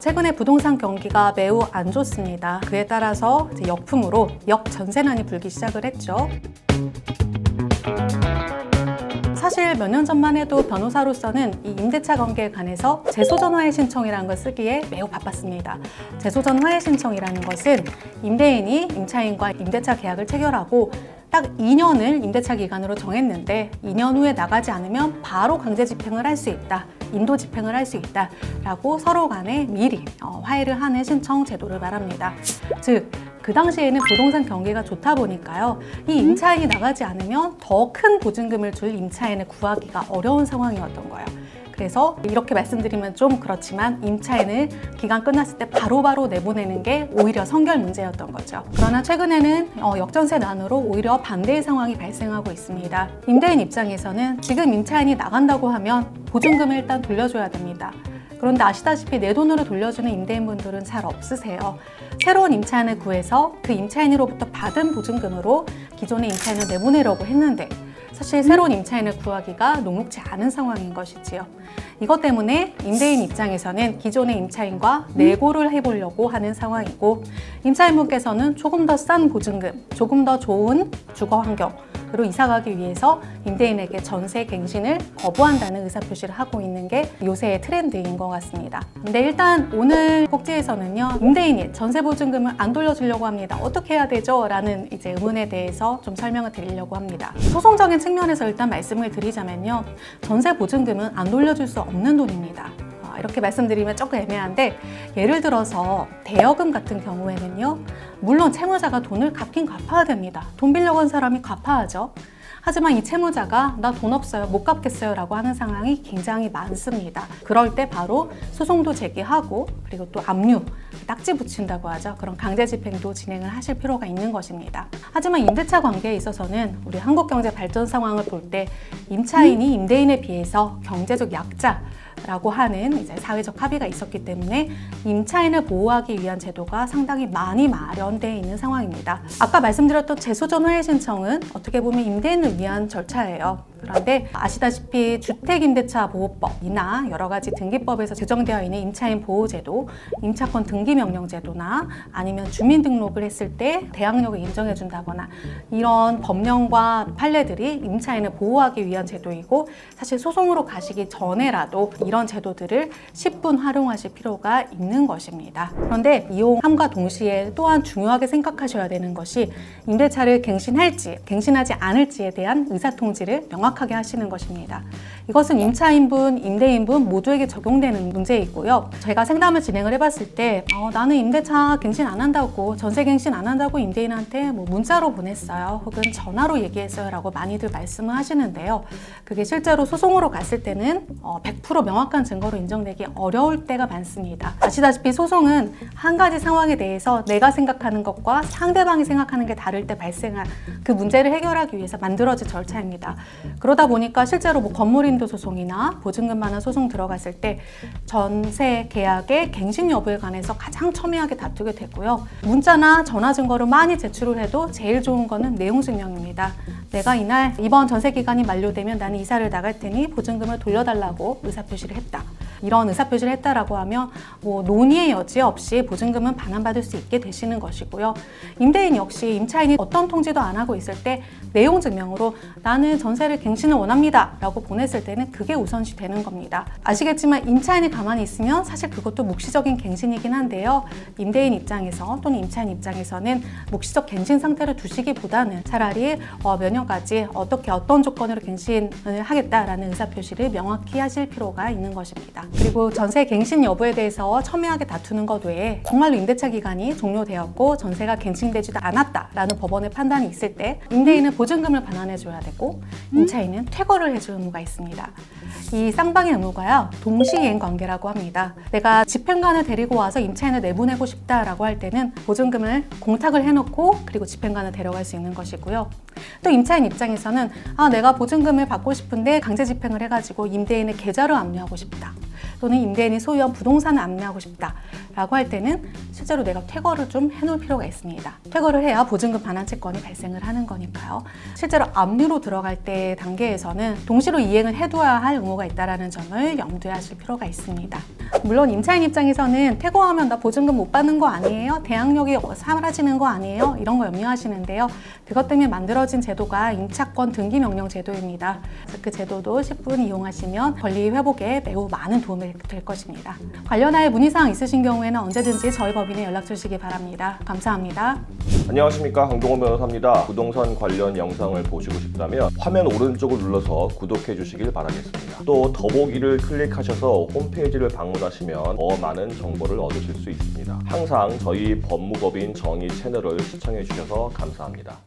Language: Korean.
최근에 부동산 경기가 매우 안 좋습니다. 그에 따라서 역풍으로 역전세난이 불기 시작을 했죠. 사실 몇 년 전만 해도 변호사로서는 이 임대차 관계에 관해서 재소전 화해 신청이라는 걸 쓰기에 매우 바빴습니다. 재소전 화해 신청이라는 것은 임대인이 임차인과 임대차 계약을 체결하고 딱 2년을 임대차 기간으로 정했는데 2년 후에 나가지 않으면 바로 강제 집행을 할 수 있다. 인도 집행을 할 수 있다라고 서로 간에 미리 화해를 하는 신청 제도를 말합니다. 즉, 그 당시에는 부동산 경기가 좋다 보니까요. 이 임차인이 나가지 않으면 더 큰 보증금을 줄 임차인을 구하기가 어려운 상황이었던 거예요. 그래서 이렇게 말씀드리면 좀 그렇지만 임차인을 기간 끝났을 때 바로바로 내보내는 게 오히려 선결 문제였던 거죠. 그러나 최근에는 역전세난으로 오히려 반대의 상황이 발생하고 있습니다. 임대인 입장에서는 지금 임차인이 나간다고 하면 보증금을 일단 돌려줘야 됩니다. 그런데 아시다시피 내 돈으로 돌려주는 임대인분들은 잘 없으세요. 새로운 임차인을 구해서 그 임차인으로부터 받은 보증금으로 기존의 임차인을 내보내려고 했는데 사실 새로운 임차인을 구하기가 녹록지 않은 상황인 것이지요. 이것 때문에 임대인 입장에서는 기존의 임차인과 내고를 해보려고 하는 상황이고, 임차인분께서는 조금 더 싼 보증금, 조금 더 좋은 주거 환경으로 이사가기 위해서 임대인에게 전세 갱신을 거부한다는 의사표시를 하고 있는 게 요새의 트렌드인 것 같습니다. 근데 일단 오늘 꼭지에서는요, 임대인이 전세 보증금을 안 돌려주려고 합니다. 어떻게 해야 되죠? 라는 이제 의문에 대해서 좀 설명을 드리려고 합니다. 소송적인 측면에서 일단 말씀을 드리자면요, 전세 보증금은 안 돌려줄 수 없는 돈입니다. 이렇게 말씀드리면 조금 애매한데, 예를 들어서 대여금 같은 경우에는요, 물론 채무자가 돈을 갚긴 갚아야 됩니다. 돈 빌려간 사람이 갚아야죠. 하지만 이 채무자가 나 돈 없어요, 못 갚겠어요 라고 하는 상황이 굉장히 많습니다. 그럴 때 바로 소송도 제기하고, 그리고 또 압류, 딱지 붙인다고 하죠. 그런 강제 집행도 진행을 하실 필요가 있는 것입니다. 하지만 임대차 관계에 있어서는 우리 한국 경제 발전 상황을 볼 때 임차인이 임대인에 비해서 경제적 약자라고 하는 이제 사회적 합의가 있었기 때문에 임차인을 보호하기 위한 제도가 상당히 많이 마련되어 있는 상황입니다. 아까 말씀드렸던 재소전 화해 신청은 어떻게 보면 임대인을 위한 절차예요. 그런데 아시다시피 주택임대차보호법이나 여러 가지 등기법에서 제정되어 있는 임차인 보호제도, 임차권 등기명령제도나 아니면 주민등록을 했을 때 대항력을 인정해준다거나 이런 법령과 판례들이 임차인을 보호하기 위한 제도이고, 사실 소송으로 가시기 전에라도 이런 제도들을 10분 활용하실 필요가 있는 것입니다. 그런데 이용함과 동시에 또한 중요하게 생각하셔야 되는 것이 임대차를 갱신할지 갱신하지 않을지에 대한 의사통지를 명확하게 하시는 것입니다. 이것은 임차인분, 임대인분 모두에게 적용되는 문제이고요. 제가 상담을 진행을 해봤을 때 나는 임대차 갱신 안 한다고, 전세 갱신 안 한다고 임대인한테 문자로 보냈어요, 혹은 전화로 얘기했어요 라고 많이들 말씀을 하시는데요. 그게 실제로 소송으로 갔을 때는 100% 명확한 증거로 인정되기 어려울 때가 많습니다. 아시다시피 소송은 한 가지 상황에 대해서 내가 생각하는 것과 상대방이 생각하는 게 다를 때 발생한 그 문제를 해결하기 위해서 만들어진 절차입니다. 그러다 보니까 실제로 건물인도 소송이나 보증금 반환 소송 들어갔을 때 전세 계약의 갱신 여부에 관해서 가장 첨예하게 다투게 되고요. 문자나 전화 증거를 많이 제출을 해도 제일 좋은 거는 내용 증명입니다. 내가 이날 이번 전세 기간이 만료되면 나는 이사를 나갈 테니 보증금을 돌려달라고 의사표시를 했다. 이런 의사표시를 했다라고 하면 논의의 여지 없이 보증금은 반환받을 수 있게 되시는 것이고요. 임대인 역시 임차인이 어떤 통지도 안 하고 있을 때 내용 증명으로 나는 전세를 갱신을 원합니다 라고 보냈을 때는 그게 우선시 되는 겁니다. 아시겠지만 임차인이 가만히 있으면 사실 그것도 묵시적인 갱신이긴 한데요. 임대인 입장에서 또는 임차인 입장에서는 묵시적 갱신 상태를 두시기보다는 차라리 몇 년까지 어떤 조건으로 갱신을 하겠다라는 의사표시를 명확히 하실 필요가 있는 것입니다. 그리고 전세 갱신 여부에 대해서 첨예하게 다투는 것 외에 정말로 임대차 기간이 종료되었고 전세가 갱신되지도 않았다라는 법원의 판단이 있을 때 임대인은 보증금을 반환해줘야 되고 임차인은 퇴거를 해줄 의무가 있습니다. 이 쌍방의 의무가요, 동시이행 관계라고 합니다. 내가 집행관을 데리고 와서 임차인을 내보내고 싶다라고 할 때는 보증금을 공탁을 해놓고 그리고 집행관을 데려갈 수 있는 것이고요. 또 임차인 입장에서는 내가 보증금을 받고 싶은데 강제 집행을 해가지고 임대인의 계좌를 압류하고 싶다, 또는 임대인이 소유한 부동산을 압류하고 싶다 라고 할 때는 실제로 내가 퇴거를 좀 해놓을 필요가 있습니다. 퇴거를 해야 보증금 반환 채권이 발생을 하는 거니까요. 실제로 압류로 들어갈 때 단계에서는 동시로 이행을 해둬야 할 의무가 있다는 점을 염두에 하실 필요가 있습니다. 물론 임차인 입장에서는 퇴거하면 나 보증금 못 받는 거 아니에요? 대항력이 사라지는 거 아니에요? 이런 거 염려하시는데요. 그것 때문에 만들어진 제도가 임차권 등기 명령 제도입니다. 그래서 그 제도도 10분 이용하시면 권리 회복에 매우 많은 도움이 될 것입니다. 관련하여 문의사항 있으신 경우에는 언제든지 저희 법인에 연락 주시기 바랍니다. 감사합니다. 안녕하십니까, 강동원 변호사입니다. 부동산 관련 영상을 보시고 싶다면 화면 오른쪽을 눌러서 구독해 주시길 바라겠습니다. 또 더보기를 클릭하셔서 홈페이지를 방문하시면 더 많은 정보를 얻으실 수 있습니다. 항상 저희 법무법인 정의 채널을 시청해 주셔서 감사합니다.